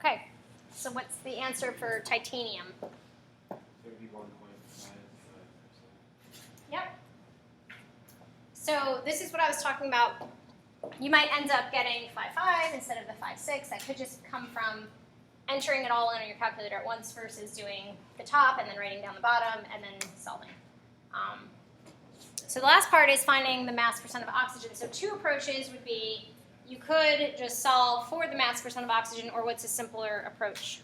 Okay, so what's the answer for titanium? 31.55%. Yep. So this is what I was talking about. You might end up getting 5.5 instead of the 5.6. That could just come from entering it all in on your calculator at once versus doing the top and then writing down the bottom and then solving. So the last part is finding the mass percent of oxygen. So two approaches would be you could just solve for the mass percent of oxygen, or what's a simpler approach?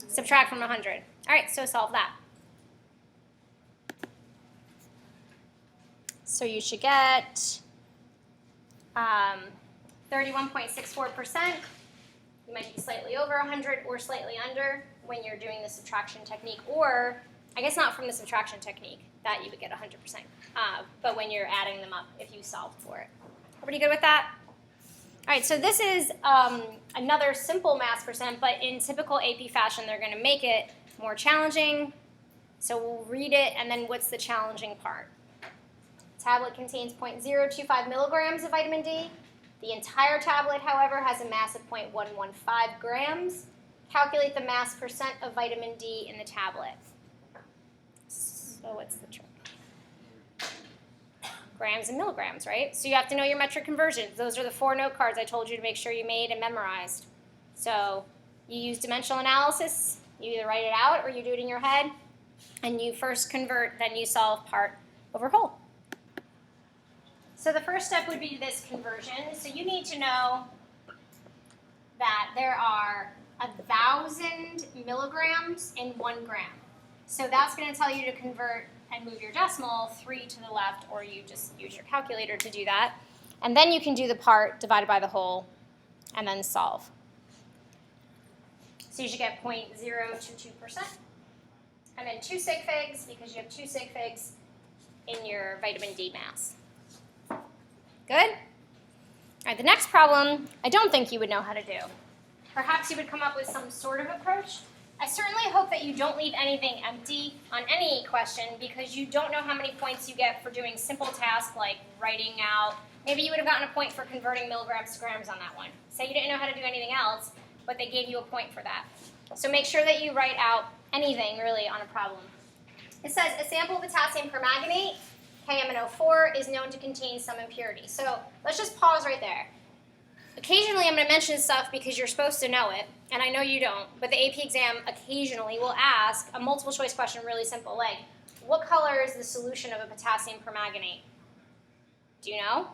Subtract from 100. All right, so solve that. So you should get 31.64%. You might be slightly over 100 or slightly under when you're doing the subtraction technique, or I guess not from the subtraction technique, that you would get 100%, but when you're adding them up if you solved for it. Everybody good with that? All right, so this is another simple mass percent, but in typical AP fashion, they're going to make it more challenging. So we'll read it, and then what's the challenging part? Tablet contains 0.025 milligrams of vitamin D. The entire tablet, however, has a mass of 0.115 grams. Calculate the mass percent of vitamin D in the tablet. So what's the trick? Grams and milligrams, right? So you have to know your metric conversions. Those are the 4 note cards I told you to make sure you made and memorized. So you use dimensional analysis. You either write it out or you do it in your head. And you first convert, then you solve part over whole. So the first step would be this conversion. So you need to know that there are 1,000 milligrams in 1 gram. So that's going to tell you to convert and move your decimal 3 to the left, or you just use your calculator to do that. And then you can do the part divided by the whole and then solve. So you should get 0.022%. And then 2 sig figs, because you have 2 sig figs in your vitamin D mass. Good? All right, the next problem, I don't think you would know how to do. Perhaps you would come up with some sort of approach. I certainly hope that you don't leave anything empty on any question, because you don't know how many points you get for doing simple tasks like writing out. Maybe you would have gotten a point for converting milligrams to grams on that one. Say you didn't know how to do anything else, but they gave you a point for that. So make sure that you write out anything really on a problem. It says a sample of potassium permanganate, KMNO4, is known to contain some impurity. So let's just pause right there. Occasionally I'm going to mention stuff because you're supposed to know it, and I know you don't, but the AP exam occasionally will ask a multiple choice question really simple, like, what color is the solution of a potassium permanganate? Do you know?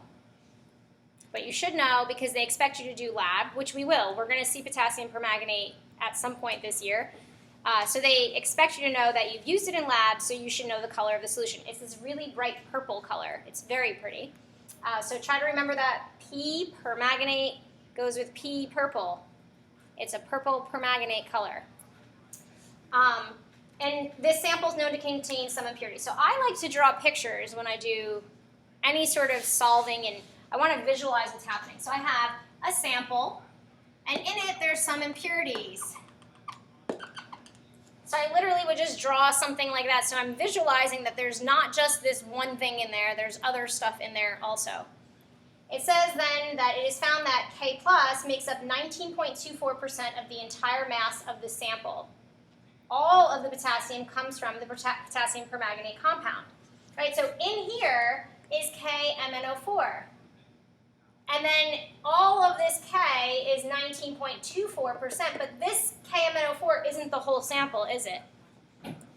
But you should know because they expect you to do lab, which we will. We're going to see potassium permanganate at some point this year. So they expect you to know that you've used it in lab, so you should know the color of the solution. It's this really bright purple color. It's very pretty. So try to remember that P, permanganate, goes with P, purple. It's a purple permanganate color. And this sample is known to contain some impurities. So I like to draw pictures when I do any sort of solving, and I want to visualize what's happening. So I have a sample, and in it there's some impurities. So I literally would just draw something like that. So I'm visualizing that there's not just this one thing in there, there's other stuff in there also. It says then that it is found that K plus makes up 19.24% of the entire mass of the sample. All of the potassium comes from the potassium permanganate compound. Right, so in here is KMNO4. And then all of this K is 19.24%, but this KMNO4 isn't the whole sample, is it?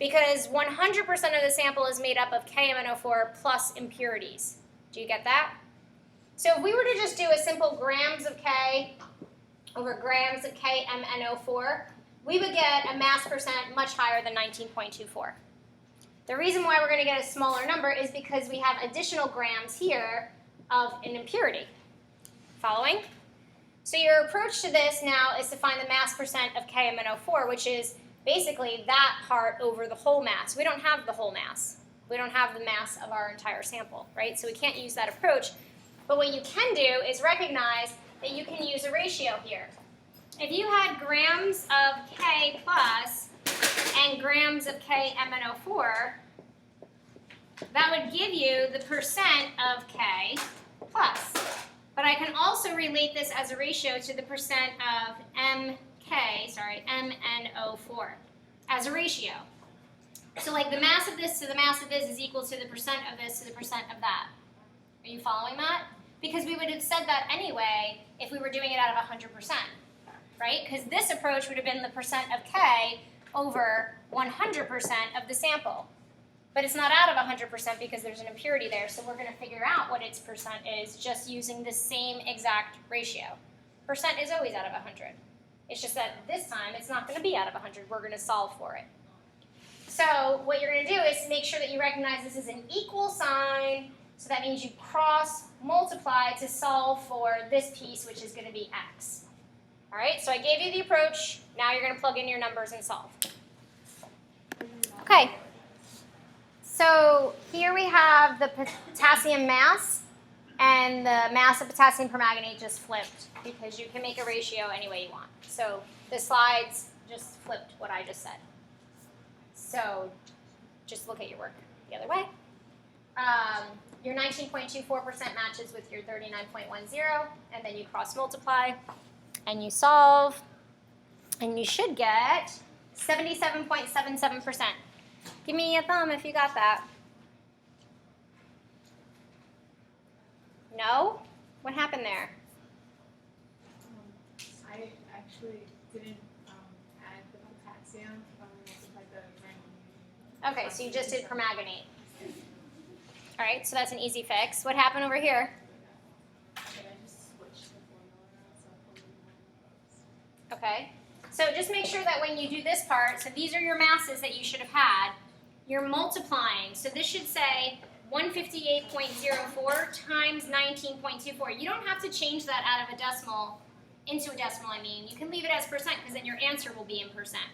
Because 100% of the sample is made up of KMNO4 plus impurities. Do you get that? So if we were to just do a simple grams of K over grams of KMNO4, we would get a mass percent much higher than 19.24. The reason why we're going to get a smaller number is because we have additional grams here of an impurity. Following? So your approach to this now is to find the mass percent of KMNO4, which is basically that part over the whole mass. We don't have the whole mass. We don't have the mass of our entire sample, right? So we can't use that approach. But what you can do is recognize that you can use a ratio here. If you had grams of K plus and grams of KMNO4, that would give you the percent of K plus. But I can also relate this as a ratio to the percent of MK MnO4 as a ratio. So like the mass of this to the mass of this is equal to the percent of this to the percent of that. Are you following that? Because we would have said that anyway if we were doing it out of 100%, right? Because this approach would have been the percent of K over 100% of the sample. But it's not out of 100% because there's an impurity there, so we're going to figure out what its percent is just using the same exact ratio. Percent is always out of 100. It's just that this time it's not going to be out of 100. We're going to solve for it. So what you're going to do is make sure that you recognize this is an equal sign, so that means you cross multiply to solve for this piece, which is going to be x. All right, so I gave you the approach. Now you're going to plug in your numbers and solve. Okay. So here we have the potassium mass, and the mass of potassium permanganate just flipped because you can make a ratio any way you want. So the slides just flipped what I just said. So just look at your work the other way. Your 19.24% matches with your 39.10, and then you cross multiply, and you solve, and you should get 77.77%. Give me a thumb if you got that. No? What happened there? I actually didn't add the potassium. Like the Okay, so you just did permanganate. All right, so that's an easy fix. What happened over here? Okay, so just make sure that when you do this part, so these are your masses that you should have had, you're multiplying. So this should say 158.04 times 19.24. You don't have to change that out of a decimal, into a decimal I mean. You can leave it as percent because then your answer will be in percent.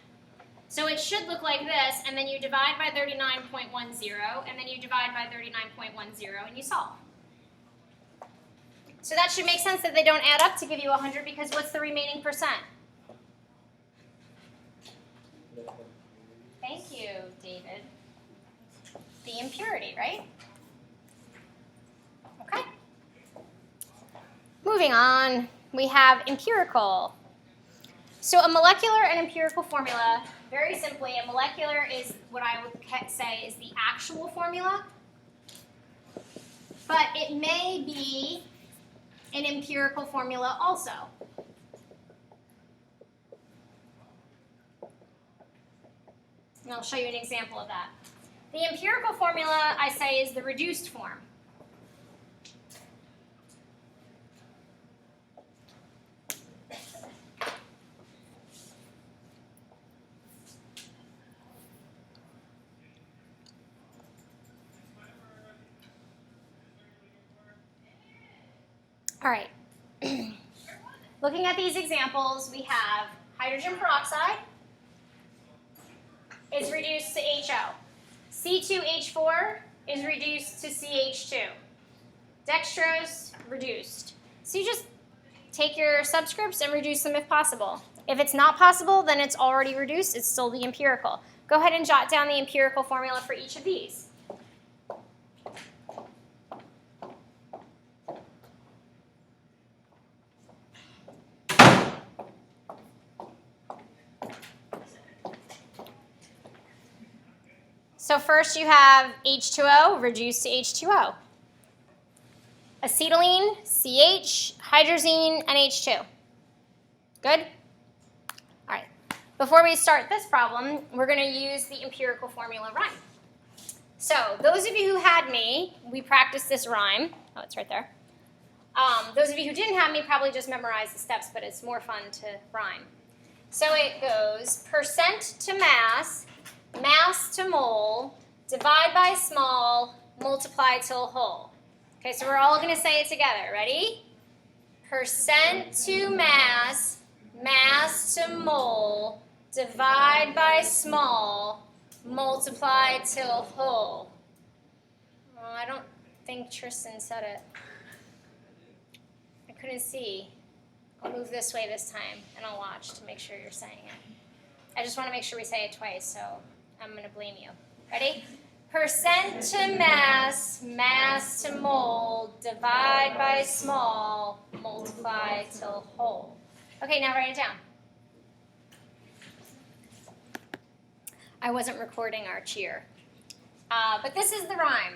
So it should look like this, and then you divide by 39.10, and then you divide by 39.10, and you solve. So that should make sense that they don't add up to give you 100, because what's the remaining percent? Thank you, David. The impurity, right? Okay. Moving on, we have empirical. So a molecular and empirical formula, very simply, a molecular is what I would say is the actual formula, but it may be an empirical formula also. And I'll show you an example of that. The empirical formula, I say, is the reduced form. All right. Looking at these examples, we have hydrogen peroxide is reduced to HO. C2H4 is reduced to CH2. Dextrose, reduced. So you just take your subscripts and reduce them if possible. If it's not possible, then it's already reduced. It's still the empirical. Go ahead and jot down the empirical formula for each of these. So first you have H2O reduced to H2O. Acetylene, CH, hydrazine, and H2. Good? All right. Before we start this problem, we're going to use the empirical formula rhyme. So those of you who had me, we practiced this rhyme. Oh, it's right there. Those of you who didn't have me probably just memorized the steps, but it's more fun to rhyme. So it goes percent to mass, mass to mole, divide by small, multiply till whole. Okay, so we're all going to say it together. Ready? Percent to mass, mass to mole, divide by small, multiply till whole. Oh, I don't think Tristan said it. I couldn't see. I'll move this way this time, and I'll watch to make sure you're saying it. I just want to make sure we say it twice, so I'm going to blame you. Ready? Percent to mass, mass to mole, divide by small, multiply till whole. Okay, now write it down. I wasn't recording our cheer. But this is the rhyme.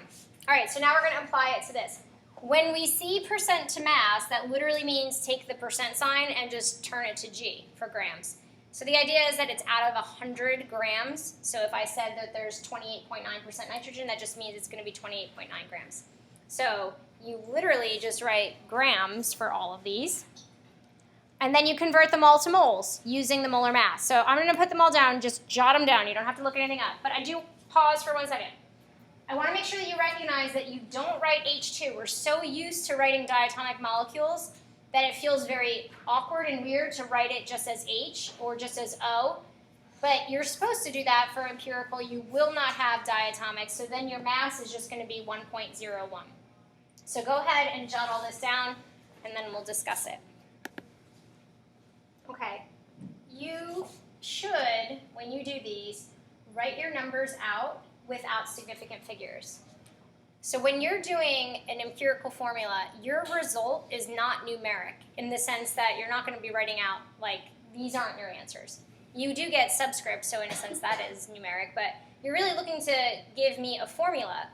All right, so now we're going to apply it to this. When we see percent to mass, that literally means take the percent sign and just turn it to G for grams. So the idea is that it's out of 100 grams. So if I said that there's 28.9% nitrogen, that just means it's going to be 28.9 grams. So you literally just write grams for all of these. And then you convert them all to moles using the molar mass. So I'm going to put them all down. Just jot them down. You don't have to look anything up. But I do pause for 1 second. I want to make sure that you recognize that you don't write H2. We're so used to writing diatomic molecules that it feels very awkward and weird to write it just as H or just as O. But you're supposed to do that for empirical. You will not have diatomics, so then your mass is just going to be 1.01. So go ahead and jot all this down, and then we'll discuss it. Okay, you should, when you do these, write your numbers out without significant figures. So when you're doing an empirical formula, your result is not numeric in the sense that you're not going to be writing out, like, these aren't your answers. You do get subscripts, so in a sense that is numeric, but you're really looking to give me a formula.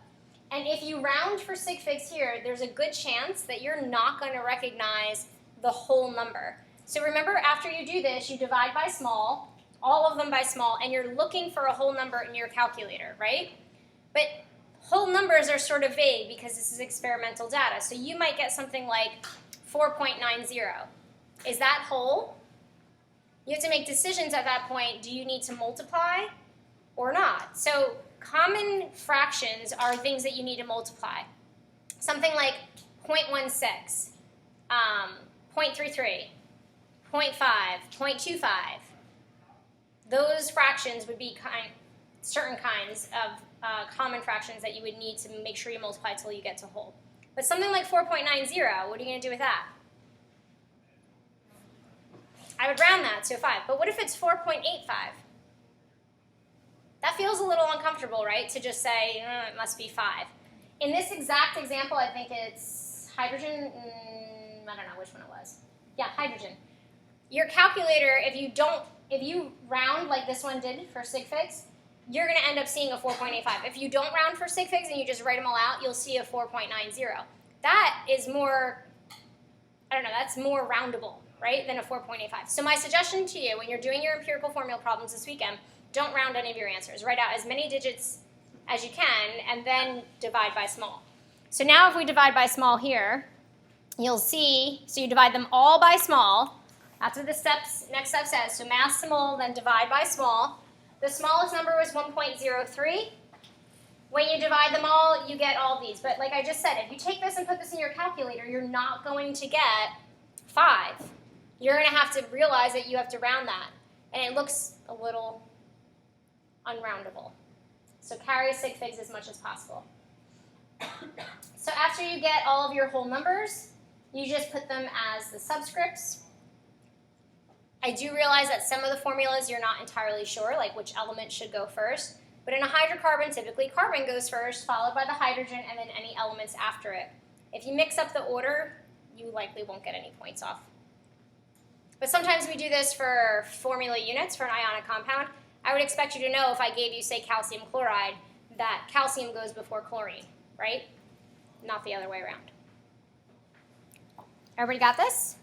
And if you round for sig figs here, there's a good chance that you're not going to recognize the whole number. So remember, after you do this, you divide by small, all of them by small, and you're looking for a whole number in your calculator, right? But whole numbers are sort of vague because this is experimental data. So you might get something like 4.90. Is that whole? You have to make decisions at that point. Do you need to multiply or not? So common fractions are things that you need to multiply. Something like 0.16, 0.33, 0.5, 0.25. Those fractions would be certain kinds of common fractions that you would need to make sure you multiply till you get to whole. But something like 4.90, what are you going to do with that? I would round that to 5. But what if it's 4.85? That feels a little uncomfortable, right? To just say, it must be 5. In this exact example, I think it's hydrogen. I don't know which one it was. Yeah, hydrogen. Your calculator, if you round like this one did for sig figs, you're going to end up seeing a 4.85. If you don't round for sig figs and you just write them all out, you'll see a 4.90. That is more, that's more roundable, right, than a 4.85. So my suggestion to you when you're doing your empirical formula problems this weekend, don't round any of your answers. Write out as many digits as you can and then divide by small. So now if we divide by small here, you'll see, so you divide them all by small. That's what the next step says. So mass to mole, then divide by small. The smallest number was 1.03. When you divide them all, you get all these. But like I just said, if you take this and put this in your calculator, you're not going to get 5. You're going to have to realize that you have to round that. And it looks a little unroundable. So carry sig figs as much as possible. So after you get all of your whole numbers, you just put them as the subscripts. I do realize that some of the formulas you're not entirely sure, like which element should go first. But in a hydrocarbon, typically carbon goes first, followed by the hydrogen, and then any elements after it. If you mix up the order, you likely won't get any points off. But sometimes we do this for formula units for an ionic compound. I would expect you to know if I gave you, say, calcium chloride, that calcium goes before chlorine, right? Not the other way around. Everybody got this?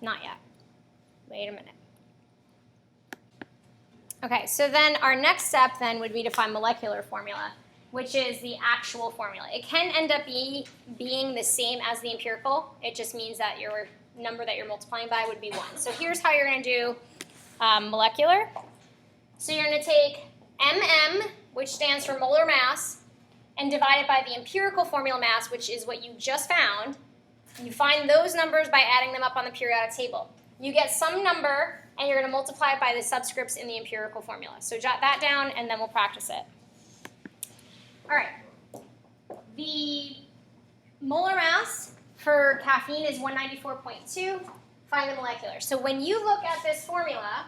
Not yet. Wait a minute. Okay, so then our next step then would be to find molecular formula, which is the actual formula. It can end up being the same as the empirical. It just means that your number that you're multiplying by would be 1. So here's how you're going to do molecular. So you're going to take MM, which stands for molar mass, and divide it by the empirical formula mass, which is what you just found. You find those numbers by adding them up on the periodic table. You get some number, and you're going to multiply it by the subscripts in the empirical formula. So jot that down, and then we'll practice it. All right. The molar mass for caffeine is 194.2. Find the molecular. So when you look at this formula,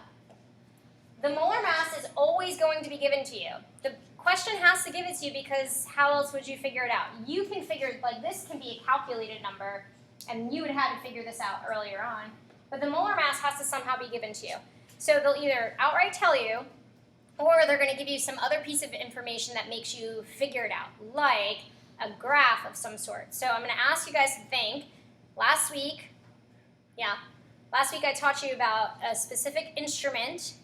the molar mass is always going to be given to you. The question has to give it to you because how else would you figure it out? You can figure, like this can be a calculated number, and you would have had to figure this out earlier on. But the molar mass has to somehow be given to you. So they'll either outright tell you, Or they're going to give you some other piece of information that makes you figure it out, like a graph of some sort. So I'm going to ask you guys to think. Last week I taught you about a specific instrument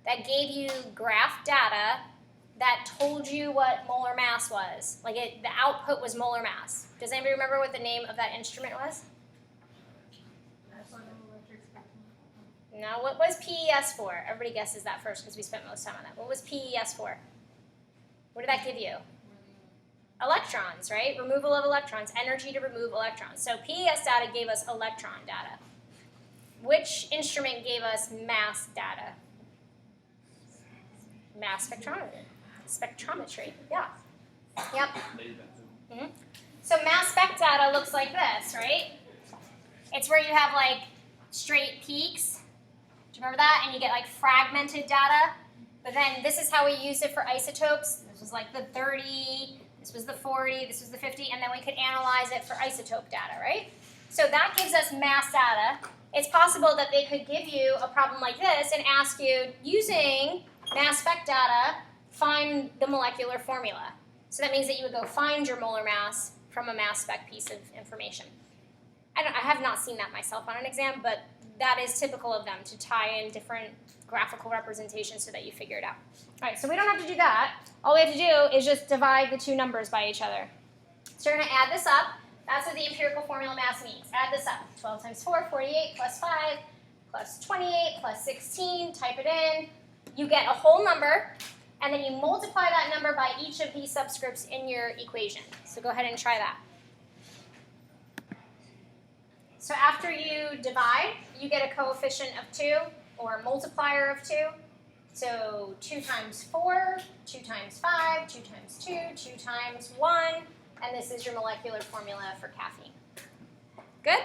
that gave you graph data that told you what molar mass was. Like the output was molar mass. Does anybody remember what the name of that instrument was? No, what was PES for? Everybody guesses that first because we spent most time on that. What was PES for? What did that give you? Electrons, right? Removal of electrons, energy to remove electrons. So PES data gave us electron data. Which instrument gave us mass data? Mass spectrometry. Spectrometry, yeah. Yep. Mm-hmm. So mass spec data looks like this, right? It's where you have like straight peaks. Do you remember that? And you get like fragmented data. But then this is how we used it for isotopes. This was like the 30, this was the 40, this was the 50, and then we could analyze it for isotope data, right? So that gives us mass data. It's possible that they could give you a problem like this and ask you, using mass spec data, find the molecular formula. So that means that you would go find your molar mass from a mass spec piece of information. I have not seen that myself on an exam, but that is typical of them, to tie in different graphical representations so that you figure it out. All right, so we don't have to do that. All we have to do is just divide the two numbers by each other. So you're going to add this up. That's what the empirical formula mass means. Add this up. 12 times 4, 48, plus 5, plus 28, plus 16. Type it in. You get a whole number, and then you multiply that number by each of these subscripts in your equation. So go ahead and try that. So after you divide, you get a coefficient of 2, or a multiplier of 2. So 2 times 4, 2 times 5, 2 times 2, 2 times 1, and this is your molecular formula for caffeine. Good?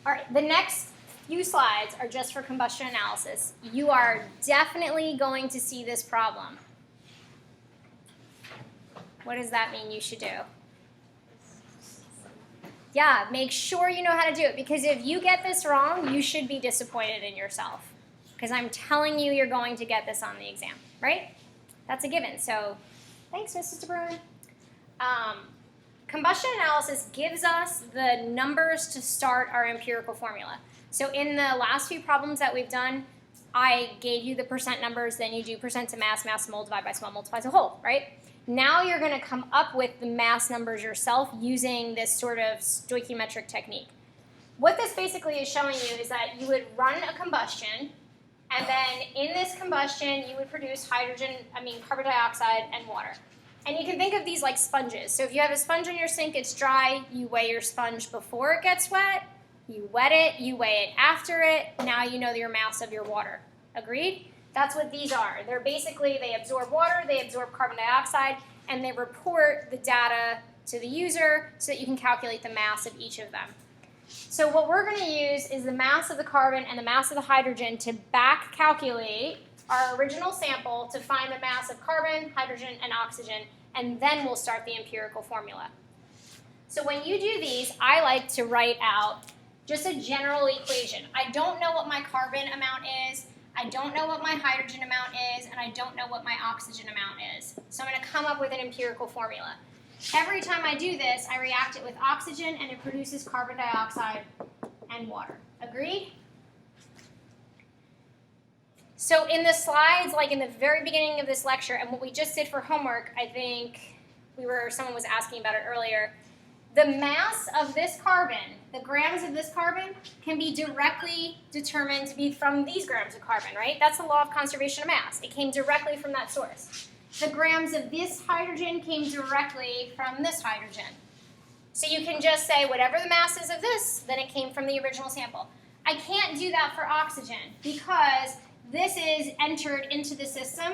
All right, the next few slides are just for combustion analysis. You are definitely going to see this problem. What does that mean you should do? Yeah, make sure you know how to do it, because if you get this wrong, you should be disappointed in yourself, because I'm telling you you're going to get this on the exam, right? That's a given. So thanks, Mrs. DeBruin. Combustion analysis gives us the numbers to start our empirical formula. So in the last few problems that we've done, I gave you the percent numbers, then you do percent to mass, mass to mole, divide by small, multiply to whole, right? Now you're going to come up with the mass numbers yourself using this sort of stoichiometric technique. What this basically is showing you is that you would run a combustion, and then in this combustion you would produce carbon dioxide and water. And you can think of these like sponges. So if you have a sponge in your sink, it's dry, you weigh your sponge before it gets wet, you wet it, you weigh it after it, now you know your mass of your water. Agreed? That's what these are. They're basically, they absorb water, they absorb carbon dioxide, and they report the data to the user so that you can calculate the mass of each of them. So what we're going to use is the mass of the carbon and the mass of the hydrogen to back calculate our original sample to find the mass of carbon, hydrogen, and oxygen, and then we'll start the empirical formula. So when you do these, I like to write out just a general equation. I don't know what my carbon amount is, I don't know what my hydrogen amount is, and I don't know what my oxygen amount is. So I'm going to come up with an empirical formula. Every time I do this, I react it with oxygen, and it produces carbon dioxide and water. Agreed? So in the slides, like in the very beginning of this lecture, and what we just did for homework, I think someone was asking about it earlier, the mass of this carbon, the grams of this carbon, can be directly determined to be from these grams of carbon, right? That's the law of conservation of mass. It came directly from that source. The grams of this hydrogen came directly from this hydrogen. So you can just say whatever the mass is of this, then it came from the original sample. I can't do that for oxygen because this is entered into the system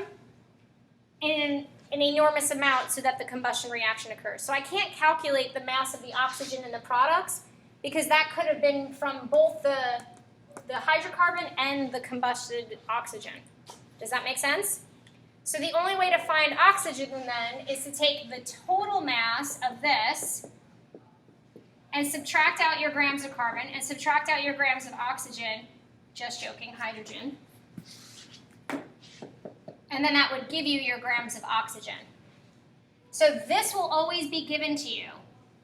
in an enormous amount so that the combustion reaction occurs. So I can't calculate the mass of the oxygen in the products because that could have been from both the hydrocarbon and the combusted oxygen. Does that make sense? So the only way to find oxygen then is to take the total mass of this and subtract out your grams of carbon and subtract out your grams of oxygen, just joking, hydrogen, And then that would give you your grams of oxygen. So this will always be given to you.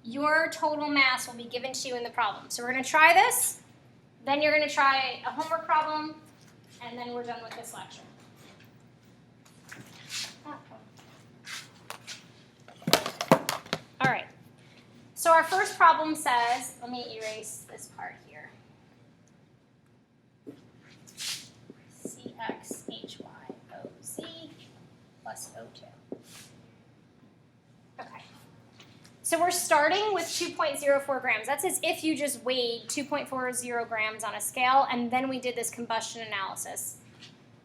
Your total mass will be given to you in the problem. So we're going to try this, then you're going to try a homework problem, and then we're done with this lecture. All right. So our first problem says, let me erase this part here. CXHYOZ plus O2. Okay. So we're starting with 2.04 grams. That's as if you just weighed 2.40 grams on a scale, and then we did this combustion analysis.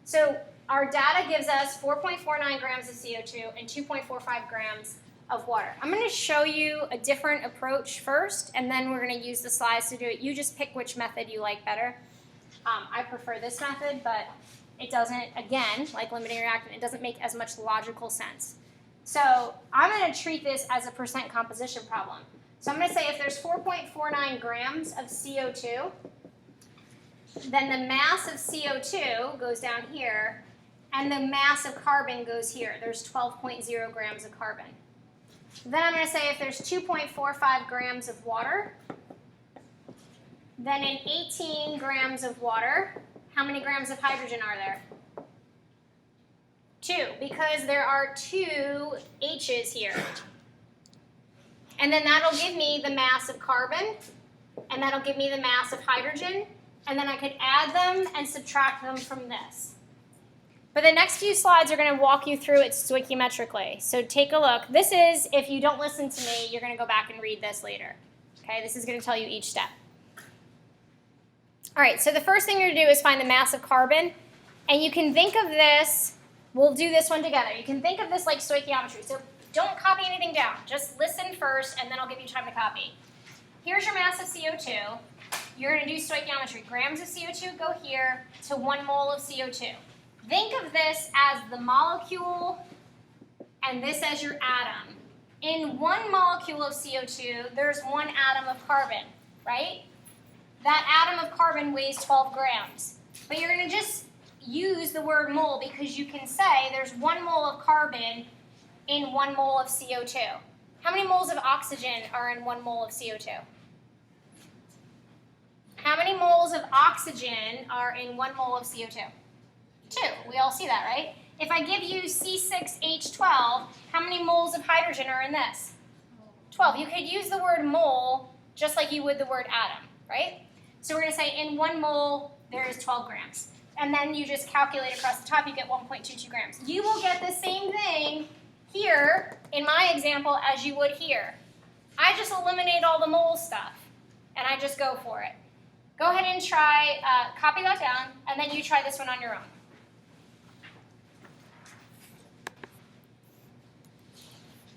So our data gives us 4.49 grams of CO2 and 2.45 grams of water. I'm going to show you a different approach first, and then we're going to use the slides to do it. You just pick which method you like better. I prefer this method, but it doesn't, again, like limiting reactant, it doesn't make as much logical sense. So I'm going to treat this as a percent composition problem. So I'm going to say if there's 4.49 grams of CO2, then the mass of CO2 goes down here, and the mass of carbon goes here. There's 12.0 grams of carbon. Then I'm going to say if there's 2.45 grams of water, then in 18 grams of water, how many grams of hydrogen are there? 2, because there are 2 H's here. And then that'll give me the mass of carbon, and that'll give me the mass of hydrogen, and then I could add them and subtract them from this. But the next few slides are going to walk you through it stoichiometrically. So take a look. This is, if you don't listen to me, you're going to go back and read this later. Okay, this is going to tell you each step. All right, so the first thing you're going to do is find the mass of carbon. And you can think of this, we'll do this one together. You can think of this like stoichiometry. So don't copy anything down. Just listen first, and then I'll give you time to copy. Here's your mass of CO2. You're going to do stoichiometry. Grams of CO2 go here to 1 mole of CO2. Think of this as the molecule and this as your atom. In 1 molecule of CO2, there's 1 atom of carbon, right? That atom of carbon weighs 12 grams. But you're going to just use the word mole because you can say there's 1 mole of carbon in 1 mole of CO2. How many moles of oxygen are in 1 mole of CO2? How many moles of oxygen are in 1 mole of CO2? 2. We all see that, right? If I give you C6H12, how many moles of hydrogen are in this? 12. You could use the word mole just like you would the word atom, right? So we're going to say in 1 mole, there is 12 grams. And then you just calculate across the top, you get 1.22 grams. You will get the same thing here in my example as you would here. I just eliminate all the mole stuff, and I just go for it. Go ahead and try, copy that down, and then you try this one on your own.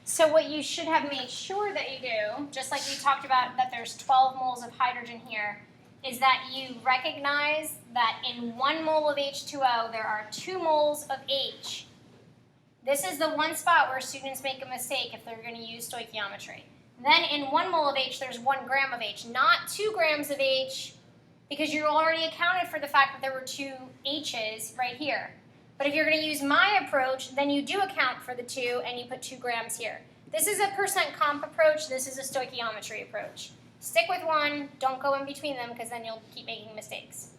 So what you should have made sure that you do, just like we talked about that there's 12 moles of hydrogen here, is that you recognize that in 1 mole of H2O, there are 2 moles of H. This is the one spot where students make a mistake if they're going to use stoichiometry. Then in 1 mole of H, there's 1 gram of H, not 2 grams of H, because you already accounted for the fact that there were 2 H's right here. But if you're going to use my approach, then you do account for the 2 and you put 2 grams here. This is a percent comp approach. This is a stoichiometry approach. Stick with one. Don't go in between them because then you'll keep making mistakes.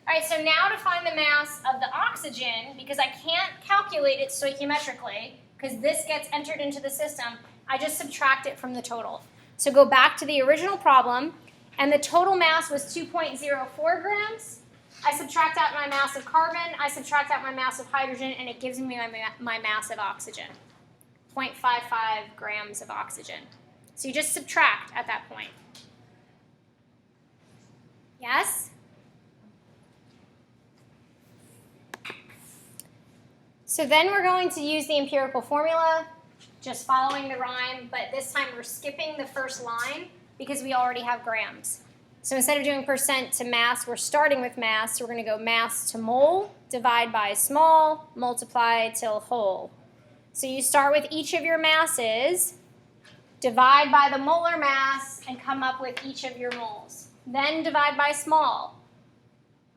All right, so now to find the mass of the oxygen, because I can't calculate it stoichiometrically because this gets entered into the system, I just subtract it from the total. So go back to the original problem, and the total mass was 2.04 grams. I subtract out my mass of carbon, I subtract out my mass of hydrogen, and it gives me my mass of oxygen, 0.55 grams of oxygen. So you just subtract at that point. Yes? So then we're going to use the empirical formula, just following the rhyme, but this time we're skipping the first line because we already have grams. So instead of doing percent to mass, we're starting with mass. So we're going to go mass to mole, divide by small, multiply till whole. So you start with each of your masses, divide by the molar mass, and come up with each of your moles. Then divide by small.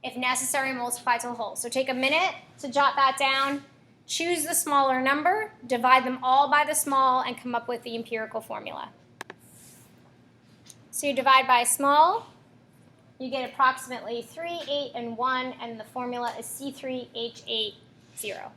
If necessary, multiply to the whole. So take a minute to jot that down. Choose the smaller number, divide them all by the small, and come up with the empirical formula. So you divide by small, you get approximately 3, 8, and 1, and the formula is C3H8, 0.